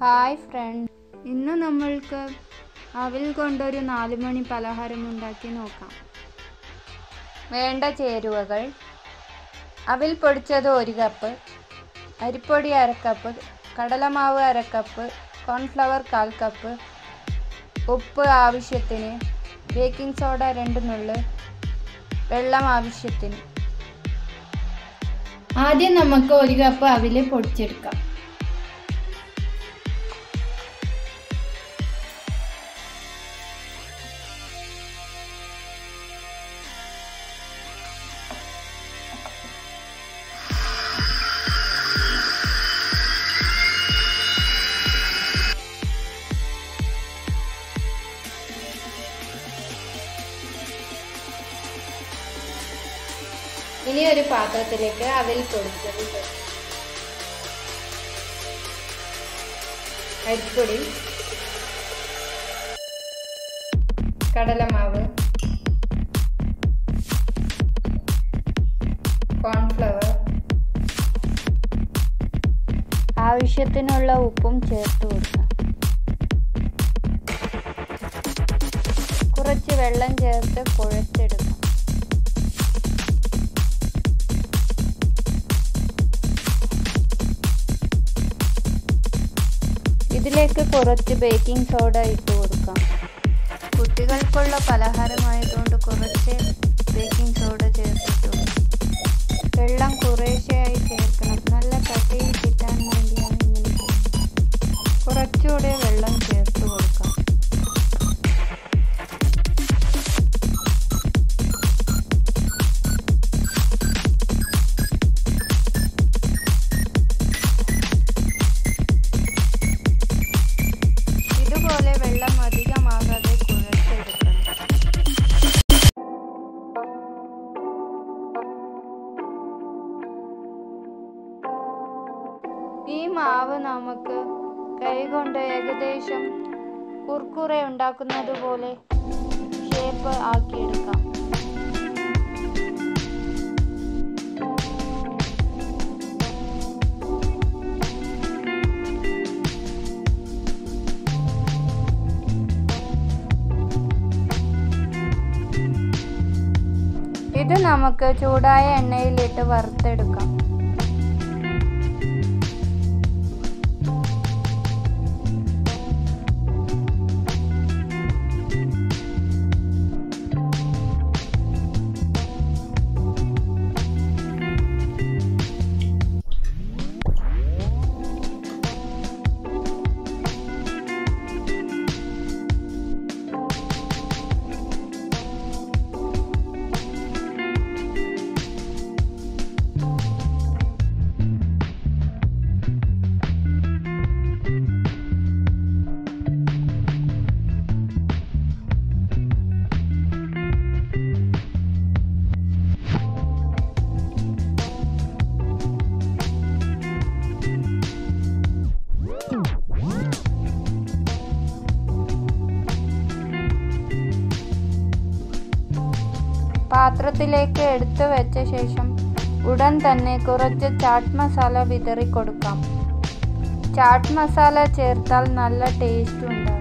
Hi front, ഇന്ന് നമ്മൾക്ക് അവിൽ കൊണ്ടൊരു 4 മണി പലഹാരം ഉണ്ടാക്കി നോക്കാം. വേണ്ട ചേരുവകൾ: അവിൽ പൊടിച്ചത് 1 കപ്പ്, അരിപ്പൊടി 1/2 കപ്പ്, കടലമാവ് 1/2 കപ്പ്, കോൺഫ്ലവർ 1/4 കപ്പ്, ഉപ്പ് ആവശ്യത്തിന്, ബേക്കിംഗ് സോഡ 2 നുള്ള്, വെള്ളം ആവശ്യത്തിന്. ആദ്യം നമുക്ക് 1 കപ്പ് അവിൽ പൊടിച്ചെടുക്കാം. ഇനി ഒരു പാത്രത്തിലേക്ക് അവിൽ പൊടിച്ചത് ചേർക്കാം. അരിപ്പൊടി, കടലമാവ്, കോൺഫ്ലവർ, ആവശ്യത്തിനുള്ള ഉപ്പും ചേർത്ത് കൊടുക്കാം. കുറച്ച് വെള്ളം ചേർത്ത് കുഴച്ചെടുക്കാം. ഇതിലേക്ക് കുറച്ച് ബേക്കിംഗ് സോഡ ഇട്ട് കൊടുക്കാം. കുട്ടികൾക്കുള്ള പലഹാരമായതുകൊണ്ട് കുറച്ച് ബേക്കിംഗ് സോഡ ചേർത്തിട്ടു. വെള്ളം കുറേശ്ശെയായി ചേർക്കണം. നല്ല കട്ടിയിൽ കിട്ടാൻ വേണ്ടിയാണ് ഇങ്ങനെ ചെയ്യുന്നത്. കുറച്ചുകൂടെ വെള്ളം ചേർത്ത് കൊടുക്കാം. ഇതുപോലെ വെള്ളം അധികമാകാതെ കുഴച്ചെടുക്കണം. ഈ മാവ് നമുക്ക് കൈകൊണ്ട് ഏകദേശം കുർക്കുറെ ഉണ്ടാക്കുന്നത് പോലെ ഷേപ്പ് ആക്കിയെടുക്കാം. ഇത് നമുക്ക് ചൂടായ എണ്ണയിലിട്ട് വറുത്തെടുക്കാം. പാത്രത്തിലേക്ക് എടുത്തു വെച്ച ശേഷം ഉടൻ തന്നെ കുറച്ച് ചാട്ട് മസാല വിതറി കൊടുക്കാം. ചാട്ട് മസാല ചേർത്താൽ നല്ല ടേസ്റ്റ് ഉണ്ടാകും.